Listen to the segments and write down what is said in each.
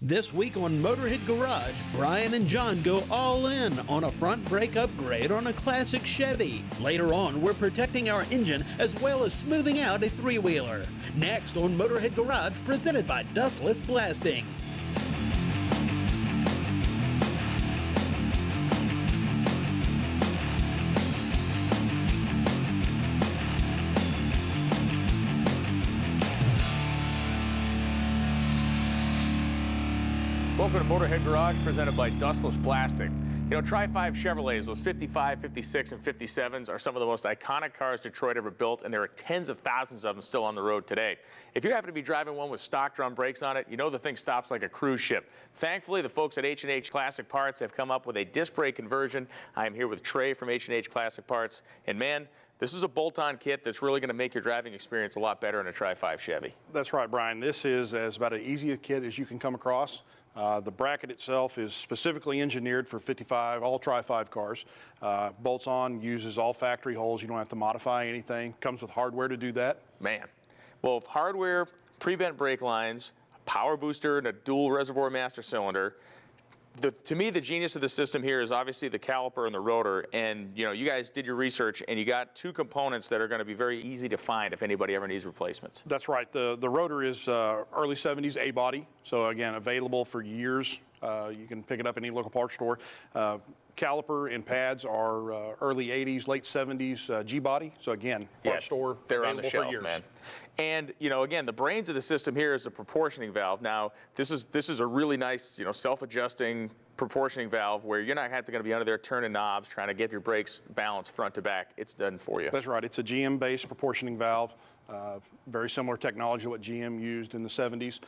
This week on Motorhead Garage, Brian and John go all in on a front brake upgrade on a classic Chevy. Later on, we're protecting our engine as well as smoothing out a three-wheeler. Next on Motorhead Garage, presented by Dustless Blasting. Welcome to Motorhead Garage, presented by Dustless Blasting. You know, Tri-5 Chevrolets, those 55, 56, and 57s are some of the most iconic cars Detroit ever built, and there are tens of thousands of them still on the road today. If you happen to be driving one with stock drum brakes on it, you know the thing stops like a cruise ship. Thankfully, the folks at H&H Classic Parts have come up with a disc brake conversion. I am here with Trey from H&H Classic Parts, and man, this is a bolt-on kit that's really going to make your driving experience a lot better in a Tri-5 Chevy. That's right, Brian. This is about as easy a kit as you can come across. The bracket itself is specifically engineered for 55, all Tri-5 cars. Bolts on, uses all factory holes. You don't have to modify anything. Comes with hardware to do that. Man. Well, if hardware, pre-bent brake lines, a power booster, and a dual reservoir master cylinder. To me, the genius of the system here is obviously the caliper and the rotor, and you know, you guys did your research and you got two components that are going to be very easy to find if anybody ever needs replacements. That's right. The rotor is early 70s A-body, so again, available for years. You can pick it up in any local parts store. Caliper and pads are early 80s, late 70s G-body, so again, parts store, they're on the shelf, for years. man. And you know, again, the brains of the system here is the proportioning valve. Now, this is a really nice, you know, self-adjusting proportioning valve where you're not going to be under there turning knobs trying to get your brakes balanced front to back. It's done for you. That's right. It's a GM-based proportioning valve. Very similar technology to what GM used in the 70s.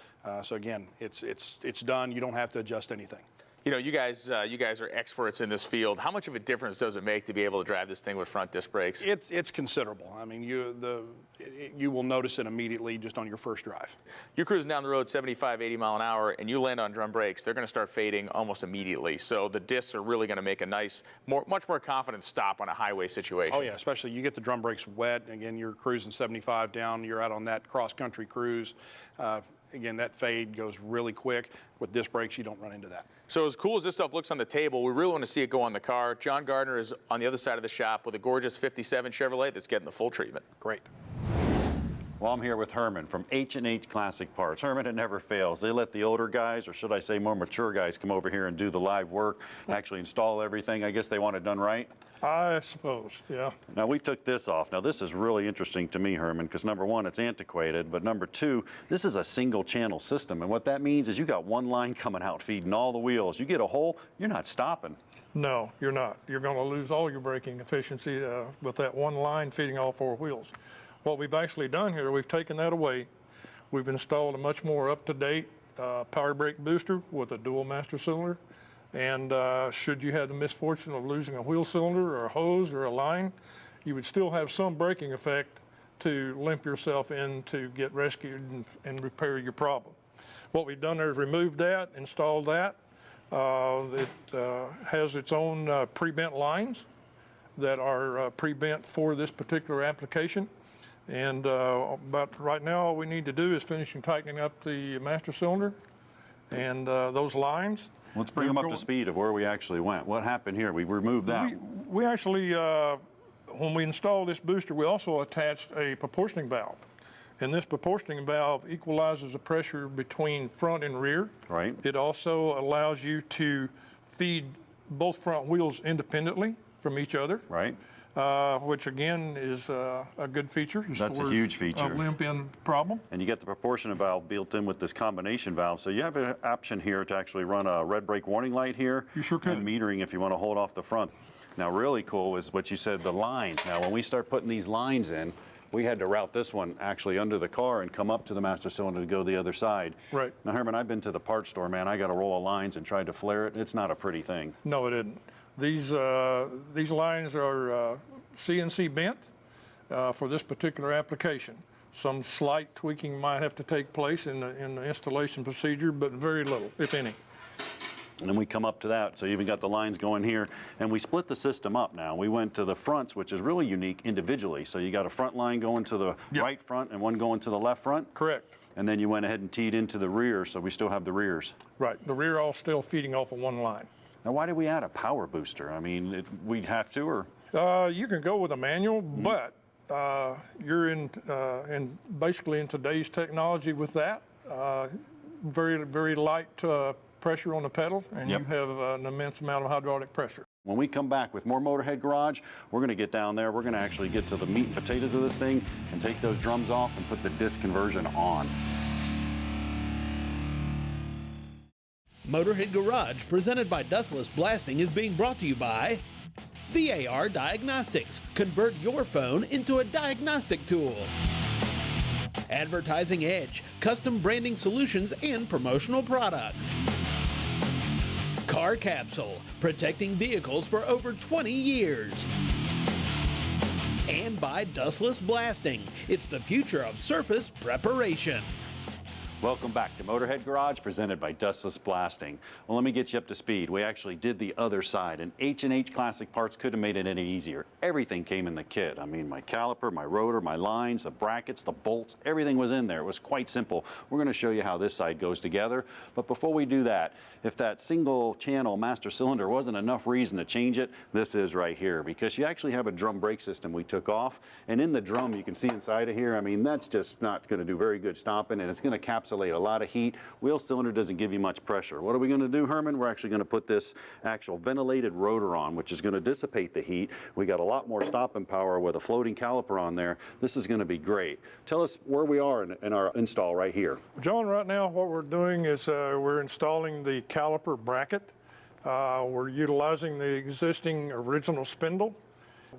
So again, it's done. You don't have to adjust anything. You know, you guys are experts in this field. How much of a difference does it make to be able to drive this thing with front disc brakes? It's considerable. I mean, you will notice it immediately just on your first drive. You're cruising down the road 75, 80 mile an hour, and you land on drum brakes. They're going to start fading almost immediately. So the discs are really going to make a nice, much more confident stop on a highway situation. Oh yeah, especially you get the drum brakes wet. Again, you're cruising 75 down. You're out on that cross-country cruise. Again, that fade goes really quick. With disc brakes, you don't run into that. So as cool as this stuff looks on the table, we really want to see it go on the car. John Gardner is on the other side of the shop with a gorgeous 57 Chevrolet that's getting the full treatment. Great. Well, I'm here with Herman from H&H Classic Parts. Herman, it never fails. They let the older guys, or should I say more mature guys, come over here and do the live work, actually install everything. I guess they want it done right? I suppose, yeah. Now, we took this off. Now, this is really interesting to me, Herman, because number one, it's antiquated, but number two, this is a single-channel system, and what that means is you got one line coming out feeding all the wheels. You get a hole, you're not stopping. No, you're not. You're going to lose all your braking efficiency with that one line feeding all four wheels. What we've actually done here, we've taken that away. We've installed a much more up-to-date power brake booster with a dual master cylinder. And should you have the misfortune of losing a wheel cylinder or a hose or a line, you would still have some braking effect to limp yourself in to get rescued and repair your problem. What we've done there is removed that, installed that. It has its own pre-bent lines that are pre-bent for this particular application. And but right now all we need to do is finish and tightening up the master cylinder and those lines. Let's bring them up to speed of where we actually went. What happened here? We removed that. We actually, when we installed this booster, we also attached a proportioning valve. And this proportioning valve equalizes the pressure between front and rear. Right. It also allows you to feed both front wheels independently from each other. Right. Which again is a good feature. That's a huge feature. A limp-in problem. And you get the proportion valve built in with this combination valve. So you have an option here to actually run a red brake warning light here. You sure can. And metering if you want to hold off the front. Now really cool is what you said, the lines. Now when we start putting these lines in, we had to route this one actually under the car and come up to the master cylinder to go the other side. Right. Now Herman, I've been to the parts store, man. I got a roll of lines and tried to flare it. It's not a pretty thing. No, it isn't. These lines are CNC bent for this particular application. Some slight tweaking might have to take place in the installation procedure, but very little, if any. And then we come up to that, so you even got the lines going here, and we split the system up now. We went to the fronts, which is really unique individually. So you got a front line going to the right front and one going to the left front. Correct. and then you went ahead and teed into the rear, so we still have the rears. Right, the rear all still feeding off of one line. Now, why did we add a power booster? I mean, we'd have to, or? You can go with a manual, but you're basically in today's technology with that. Very, very light pressure on the pedal, and Yep. you have an immense amount of hydraulic pressure. When we come back with more Motorhead Garage, we're going to get down there. We're going to actually get to the meat and potatoes of this thing and take those drums off and put the disc conversion on. Motorhead Garage, presented by Dustless Blasting, is being brought to you by VAR Diagnostics. Convert your phone into a diagnostic tool. Advertising Edge, custom branding solutions and promotional products. Car Capsule, protecting vehicles for over 20 years. And by Dustless Blasting, it's the future of surface preparation. Welcome back to Motorhead Garage, presented by Dustless Blasting. Well, let me get you up to speed. We actually did the other side, and H&H Classic Parts couldn't have made it any easier. Everything came in the kit. I mean, my caliper, my rotor, my lines, the brackets, the bolts, everything was in there. It was quite simple. We're going to show you how this side goes together. But before we do that, if that single channel master cylinder wasn't enough reason to change it, this is right here, because you actually have a drum brake system we took off, and in the drum you can see inside of here, I mean, that's just not going to do very good stopping, and it's going to capsulate a lot of heat. Wheel cylinder doesn't give you much pressure. What are we going to do, Herman? We're actually going to put this actual ventilated rotor on, which is going to dissipate the heat. We got a lot more stopping power with a floating caliper on there. This is going to be great. Tell us where we are in our install right here. John, right now what we're doing is we're installing the caliper bracket. We're utilizing the existing original spindle.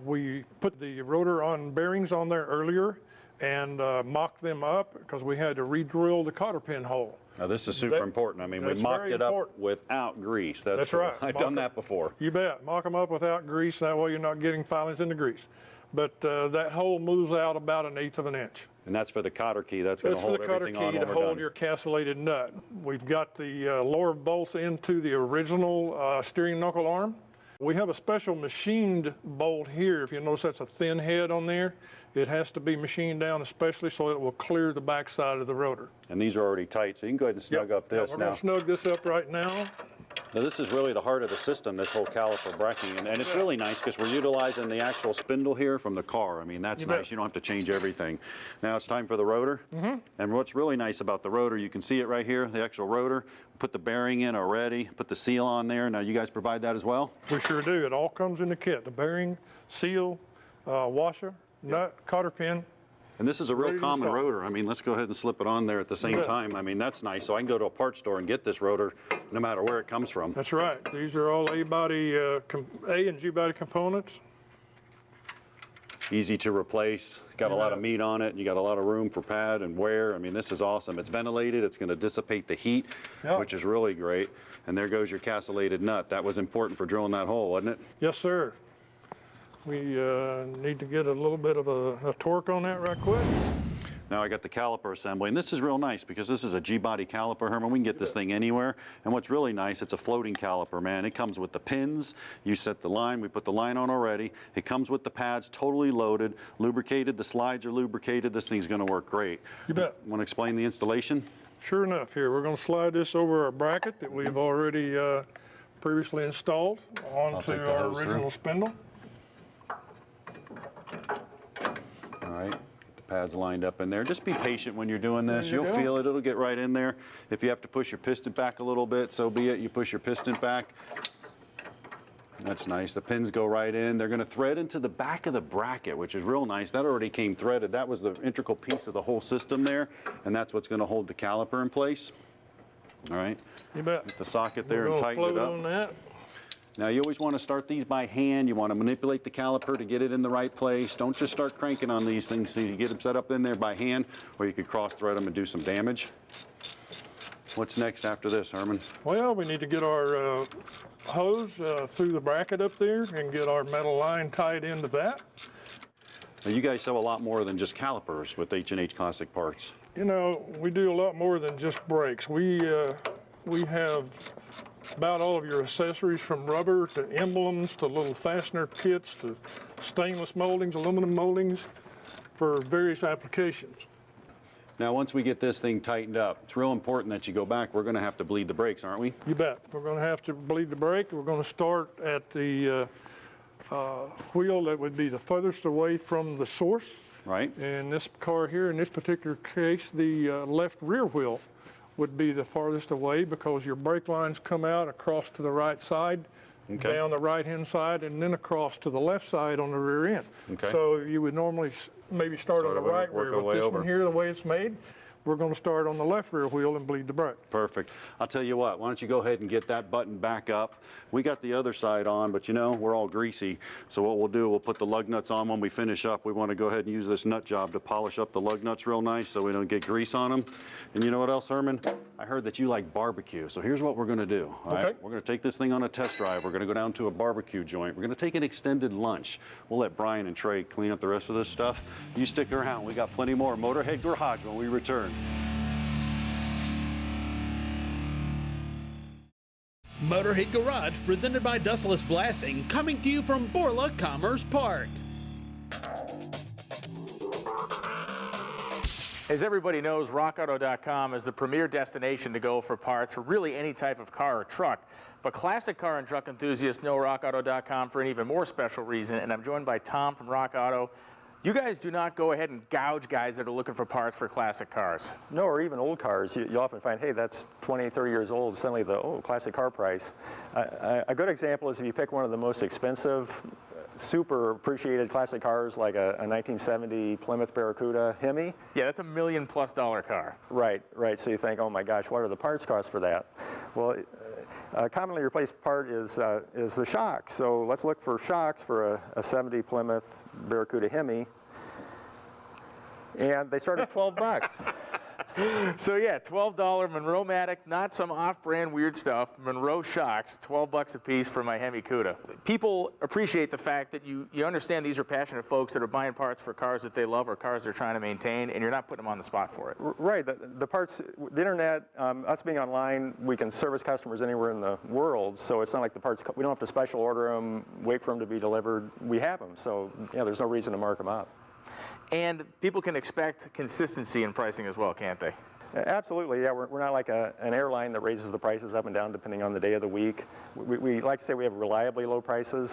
We put the rotor on bearings on there earlier and mocked them up because we had to re-drill the cotter pin hole. Now this is super important. I mean, we that's mocked very it up important. without grease. That's right. I've done that before. You bet. Mock them up without grease. That way you're not getting filings in the grease. But that hole moves out about 1/8 of an inch. And that's for the cotter key. That's going to hold everything on That's for the cotter key when to we're hold done. your castellated nut. We've got the lower bolts into the original steering knuckle arm. We have a special machined bolt here. If you notice, that's a thin head on there. It has to be machined down especially so it will clear the backside of the rotor. And these are already tight, so you can go ahead and snug up this We're now. going to snug this up right now. Now this is really the heart of the system, this whole caliper braking, and it's really nice because we're utilizing the actual spindle here from the car. I mean, that's You nice. bet. You don't have to change everything. Now it's time for the rotor. And what's really nice about the rotor, you can see it right here, the actual rotor. Put the bearing in already, put the seal on there. Now you guys provide that as well? We sure do. It all comes in the kit. The bearing, seal, washer, nut, cotter pin. And this is a real Ready to common install. rotor. I mean, let's go ahead and slip it on there at the same bet. time. I mean, that's nice. So I can go to a parts store and get this rotor no matter where it comes from. That's right. These are all A-body, A and G-body components. Easy to replace. Got a lot of meat on it. You got a lot of room for pad and wear. I mean, this is awesome. It's ventilated. It's going to dissipate the heat, Yep. which is really great. And there goes your castellated nut. That was important for drilling that hole, wasn't it? Yes, sir. We need to get a little bit of a torque on that right quick. Now I got the caliper assembly, and this is real nice because this is a G-body caliper, Herman. We can get this thing anywhere. And what's really nice, it's a floating caliper, man. It comes with the pins. You set the line. We put the line on already. It comes with the pads, totally loaded, lubricated. The slides are lubricated. This thing's going to work great. You bet. Want to explain the installation? Sure enough, here, we're going to slide this over our bracket that we've already previously installed onto take the our hose through. original spindle. All right. Get the pads lined up in there. Just be patient when you're doing this. There you You'll go. feel it. It'll get right in there. If you have to push your piston back a little bit, so be it. You push your piston back. That's nice. The pins go right in. They're going to thread into the back of the bracket, which is real nice. That already came threaded. That was the integral piece of the whole system there, and that's what's going to hold the caliper in place. All right. You bet. Get the socket there We're and going to tighten float it up. on that. Now you always want to start these by hand. You want to manipulate the caliper to get it in the right place. Don't just start cranking on these things. So you get them set up in there by hand, or you could cross thread them and do some damage. What's next after this, Herman? Well, we need to get our hose through the bracket up there and get our metal line tied into that. Now, you guys sell a lot more than just calipers with H&H Classic Parts. You know, we do a lot more than just brakes. We have about all of your accessories, from rubber to emblems to little fastener kits to stainless moldings, aluminum moldings for various applications. Now, once we get this thing tightened up, it's real important that you go back. We're going to have to bleed the brakes, aren't we? You bet. We're going to have to bleed the brake. We're going to start at the wheel that would be the furthest away from the source. Right. In this car here, in this particular case, the left rear wheel would be the farthest away because your brake lines come out across to the right side, down the right-hand side, and then across to the left side on the rear end. Okay. So you would normally maybe start on the right rear. With this one here, the way it's made, we're going to start on the left rear wheel and bleed the brake. Perfect. I'll tell you what, why don't you go ahead and get that button back up. We got the other side on, but you know, we're all greasy. So what we'll do, we'll put the lug nuts on when we finish up. We want to go ahead and use this nut job to polish up the lug nuts real nice so we don't get grease on them. And you know what else, Herman? I heard that you like barbecue. So here's what we're going to do. All right? We're going to take this thing on a test drive. We're going to go down to a barbecue joint. We're going to take an extended lunch. We'll let Brian and Trey clean up the rest of this stuff. You stick around. We got plenty more Motorhead Garage when we return. Motorhead Garage, presented by Dustless Blasting, coming to you from Borla Commerce Park. As everybody knows, RockAuto.com is the premier destination to go for parts for really any type of car or truck. But classic car and truck enthusiasts know RockAuto.com for an even more special reason, and I'm joined by Tom from Rock Auto. You guys do not go ahead and gouge guys that are looking for parts for classic cars. No, or even old cars. You often find, hey, that's 20, 30 years old. Suddenly classic car price. A good example is if you pick one of the most expensive, super appreciated classic cars like a 1970 Plymouth Barracuda Hemi. Yeah, that's $1 million+ car. Right. So you think, oh my gosh, what are the parts costs for that? Well, a commonly replaced part is the shocks. So let's look for shocks for a 70 Plymouth Barracuda Hemi. And they start at $12. So yeah, $12 Monroe-matic, not some off-brand weird stuff. Monroe shocks, $12 a piece for my Hemi Cuda. People appreciate the fact that you understand these are passionate folks that are buying parts for cars that they love or cars they're trying to maintain, and you're not putting them on the spot for it. Right. The parts, the internet, us being online, we can service customers anywhere in the world. So it's not like the parts, we don't have to special order them, wait for them to be delivered. We have them. So yeah, there's no reason to mark them up. And people can expect consistency in pricing as well, can't they? Absolutely, yeah. We're not like an airline that raises the prices up and down depending on the day of the week. We like to say we have reliably low prices.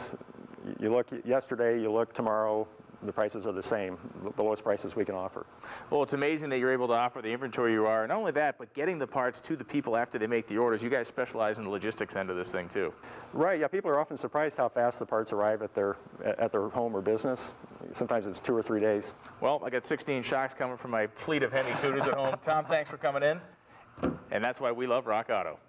You look yesterday, you look tomorrow, the prices are the same, the lowest prices we can offer. Well, it's amazing that you're able to offer the inventory you are. Not only that, but getting the parts to the people after they make the orders. You guys specialize in the logistics end of this thing too. Right, yeah, people are often surprised how fast the parts arrive at their home or business. Sometimes it's 2 or 3 days. Well, I got 16 shocks coming from my fleet of Hemi Cudas at home. Tom, thanks for coming in. And that's why we love Rock Auto.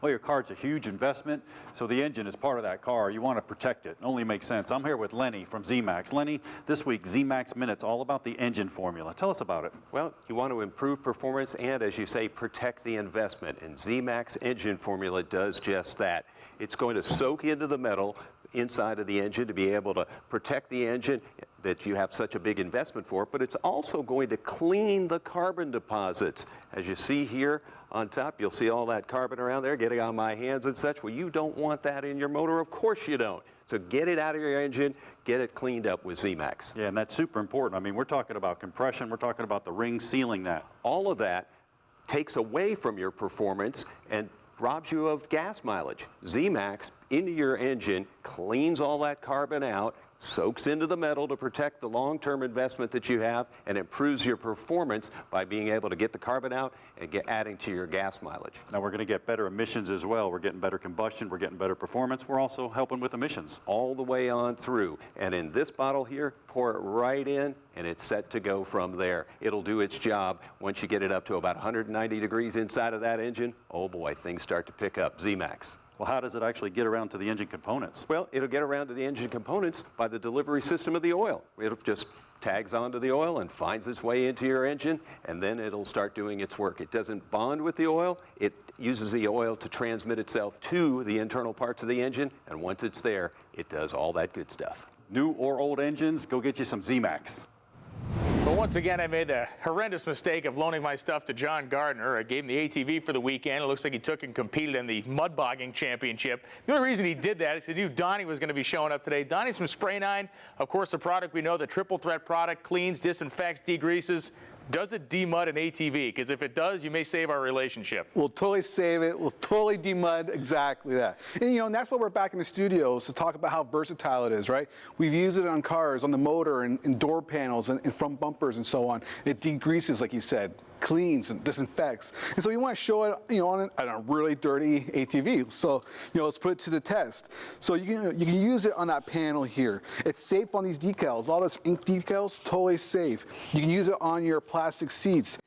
Well, your car's a huge investment, so the engine is part of that car. You want to protect it. It only makes sense. I'm here with Lenny from Z-Max. Lenny, this week, Z-Max Minute's all about the engine formula. Tell us about it. Well, you want to improve performance and, as you say, protect the investment. And Z-Max engine formula does just that. It's going to soak into the metal inside of the engine to be able to protect the engine that you have such a big investment for, but it's also going to clean the carbon deposits. As you see here on top, you'll see all that carbon around there getting on my hands and such. Well, you don't want that in your motor. Of course you don't. So get it out of your engine, get it cleaned up with Z-Max. Yeah, and that's super important. I mean, we're talking about compression. We're talking about the ring sealing that. All of that takes away from your performance and robs you of gas mileage. Z-Max into your engine cleans all that carbon out, soaks into the metal to protect the long-term investment that you have, and improves your performance by being able to get the carbon out and adding to your gas mileage. Now we're going to get better emissions as well. We're getting better combustion. We're getting better performance. We're also helping with emissions. All the way on through. And in this bottle here, pour it right in, and it's set to go from there. It'll do its job. Once you get it up to about 190 degrees inside of that engine, oh boy, things start to pick up. Z-Max. Well, how does it actually get around to the engine components? Well, it'll get around to the engine components by the delivery system of the oil. It'll just tags onto the oil and finds its way into your engine, and then it'll start doing its work. It doesn't bond with the oil. It uses the oil to transmit itself to the internal parts of the engine, and once it's there, it does all that good stuff. New or old engines, go get you some Z-Max. But Once again, I made the horrendous mistake of loaning my stuff to John Gardner. I gave him the ATV for the weekend. It looks like he took and competed in the mud bogging championship. The only reason he did that is he knew Donnie was going to be showing up today. Donnie's from Spray 9. Of course, the product we know, the triple threat product, cleans, disinfects, degreases. Does it demud an ATV? Because if it does, you may save our relationship. We'll totally save it. We'll totally demud exactly that. And, and that's why we're back in the studios to talk about how versatile it is, right? We've used it on cars, on the motor, and door panels, and front bumpers, and so on. It degreases, like you said, cleans and disinfects. And so we want to show it, on a really dirty ATV. So, let's put it to the test. So you can use it on that panel here. It's safe on these decals. All those ink decals, totally safe. You can use it on your plastic seats.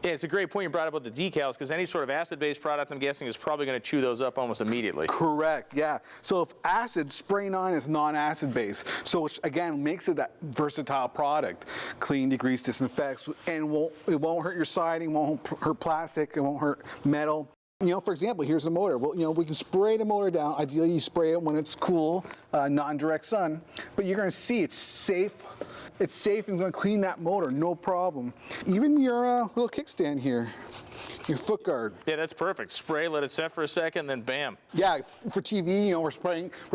Yeah, it's a great point you brought up about the decals, because any sort of acid-based product, I'm guessing, is probably going to chew those up almost immediately. Correct, yeah. So if acid, Spray 9 is non-acid based, so which again makes it that versatile product. Clean, degrease, disinfects, and it won't hurt your siding, won't hurt plastic, it won't hurt metal. For example, here's the motor. Well, we can spray the motor down. Ideally, you spray it when it's cool, non-direct sun, but you're going to see it's safe. It's safe and going to clean that motor, no problem. Even your little kickstand here, your foot guard. Yeah, that's perfect. Spray, let it set for a second, then bam. Yeah, for TV, we're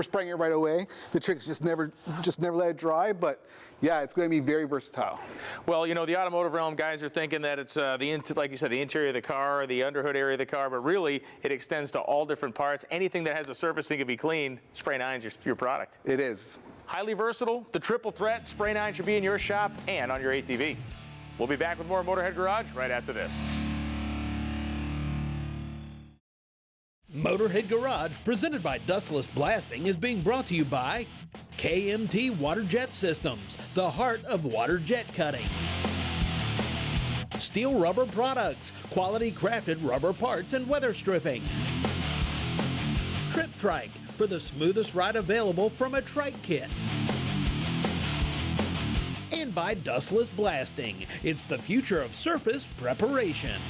spraying it right away. The trick is just never let it dry, but yeah, it's going to be very versatile. Well, the automotive realm guys are thinking that it's like you said, the interior of the car, the underhood area of the car, but really it extends to all different parts. Anything that has a surface that can be cleaned, Spray 9's your product. It is. Highly versatile, the triple threat, Spray 9 should be in your shop and on your ATV. We'll be back with more Motorhead Garage right after this. Motorhead Garage, presented by Dustless Blasting, is being brought to you by KMT Water Jet Systems, the heart of water jet cutting. Steel Rubber Products, quality crafted rubber parts and weather stripping. Trip Trike, for the smoothest ride available from a trike kit. And by Dustless Blasting, it's the future of surface preparation.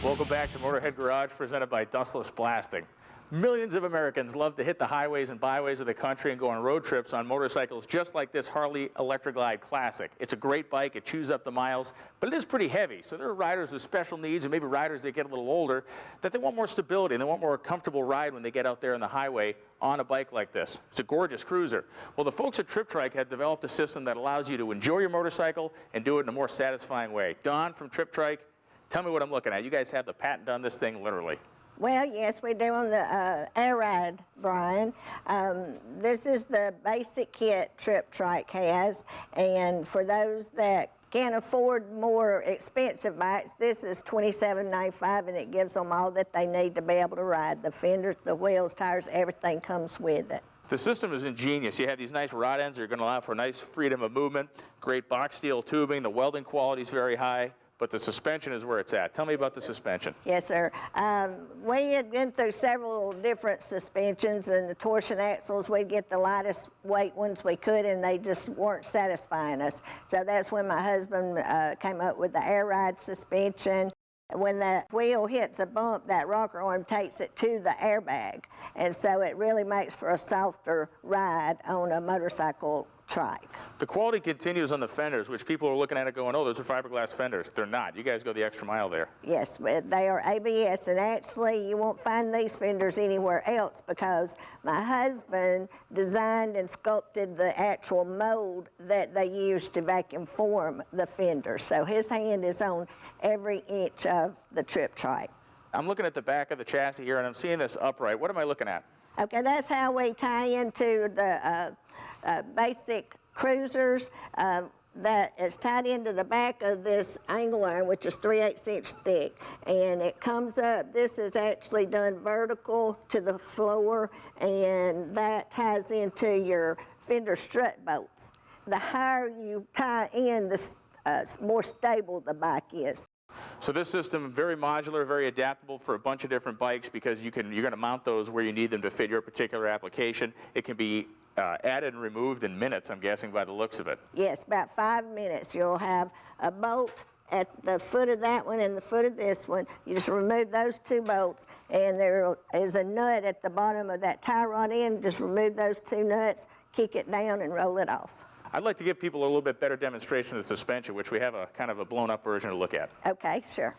Welcome back to Motorhead Garage, presented by Dustless Blasting. Millions of Americans love to hit the highways and byways of the country and go on road trips on motorcycles just like this Harley Electroglide Classic. It's a great bike, it chews up the miles, but it is pretty heavy. So there are riders with special needs, and maybe riders that get a little older, that they want more stability and they want more comfortable ride when they get out there on the highway on a bike like this. It's a gorgeous cruiser. Well, the folks at Trip Trike have developed a system that allows you to enjoy your motorcycle and do it in a more satisfying way. Don from Trip Trike, tell me what I'm looking at. You guys have the patent on this thing, literally. Well, yes, we do on the air ride, Brian. This is the basic kit Trip Trike has, and for those that can't afford more expensive bikes, this is $27.95, and it gives them all that they need to be able to ride. The fenders, the wheels, tires, everything comes with it. The system is ingenious. You have these nice rod ends that are going to allow for nice freedom of movement, great box steel tubing, the welding quality is very high. But the suspension is where it's at. Tell me about the suspension. Yes, sir. We had been through several different suspensions, and the torsion axles, we'd get the lightest weight ones we could, and they just weren't satisfying us. So that's when my husband came up with the air ride suspension. When the wheel hits a bump, that rocker arm takes it to the airbag. And so it really makes for a softer ride on a motorcycle trike. The quality continues on the fenders, which people are looking at it going, oh, those are fiberglass fenders. They're not. You guys go the extra mile there. Yes, they are ABS, and actually you won't find these fenders anywhere else because my husband designed and sculpted the actual mold that they use to vacuum form the fenders. So his hand is on every inch of the Trip Trike. I'm looking at the back of the chassis here, and I'm seeing this upright. What am I looking at? Okay, that's how we tie into the basic cruisers. That is tied into the back of this angle iron, which is 3/8 inch thick, and it comes up. This is actually done vertical to the floor, and that ties into your fender strut bolts. The higher you tie in, the more stable the bike is. So this system, very modular, very adaptable for a bunch of different bikes because you're going to mount those where you need them to fit your particular application. It can be added and removed in minutes, I'm guessing, by the looks of it. Yes, about 5 minutes. You'll have a bolt at the foot of that one and the foot of this one. You just remove those two bolts, and there is a nut at the bottom of that tie rod end. Just remove those two nuts, kick it down, and roll it off. I'd like to give people a little bit better demonstration of the suspension, which we have a kind of a blown up version to look at. Okay, sure.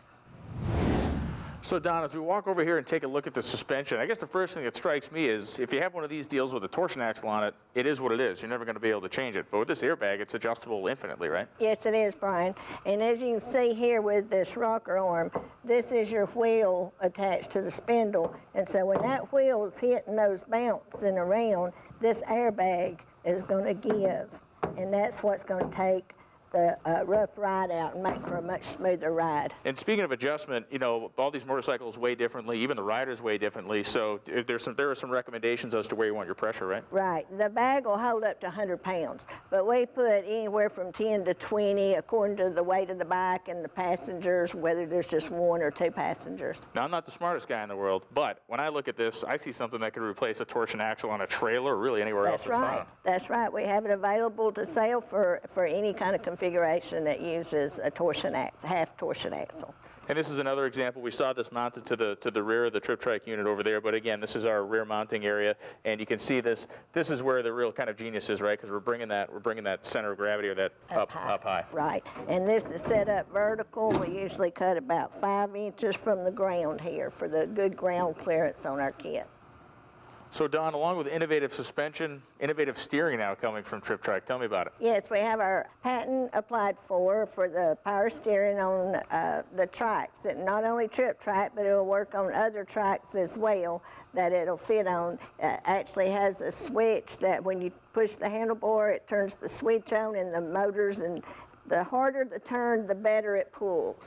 So Don, as we walk over here and take a look at the suspension, I guess the first thing that strikes me is if you have one of these deals with a torsion axle on it, it is what it is. You're never going to be able to change it. But with this airbag, it's adjustable infinitely, right? Yes, it is, Brian. And as you can see here with this rocker arm, this is your wheel attached to the spindle. And so when that wheel's hitting those bouncing around, this airbag is going to give. And that's what's going to take the rough ride out and make for a much smoother ride. And speaking of adjustment, you know, all these motorcycles weigh differently, even the riders weigh differently, so there are some recommendations as to where you want your pressure, right? Right. The bag will hold up to 100 pounds, but we put anywhere from 10 to 20 according to the weight of the bike and the passengers, whether there's just one or two passengers. Now, I'm not the smartest guy in the world, but when I look at this, I see something that could replace a torsion axle on a trailer or really anywhere else it's found. That's right. We have it available to sale for any kind of configuration that uses a torsion axle, half torsion axle. And this is another example. We saw this mounted to the rear of the trip trike unit over there, but again, this is our rear mounting area, and you can see this. This is where the real kind of genius is, right? Because we're bringing that center of gravity or that up high. Right. And this is set up vertical. We usually cut about 5 inches from the ground here for the good ground clearance on our kit. So Don, along with innovative suspension, innovative steering now coming from Trip Trike. Tell me about it. Yes, we have our patent applied for the power steering on the trikes. It not only Trip Trike, but it'll work on other trikes as well that it'll fit on. Actually has a switch that when you push the handlebar, it turns the switch on and the motors, and the harder the turn, the better it pulls.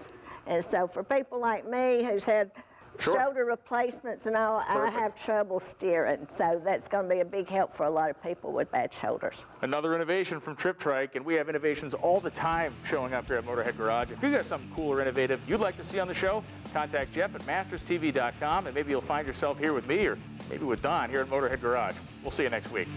And so for people like me who's had shoulder replacements and all, I have trouble steering, so that's going to be a big help for a lot of people with bad shoulders. Another innovation from Trip Trike, and we have innovations all the time showing up here at Motorhead Garage. If you've got something cool or innovative you'd like to see on the show, contact Jeff at masterstv.com, and maybe you'll find yourself here with me or maybe with Don here at Motorhead Garage. We'll see you next week.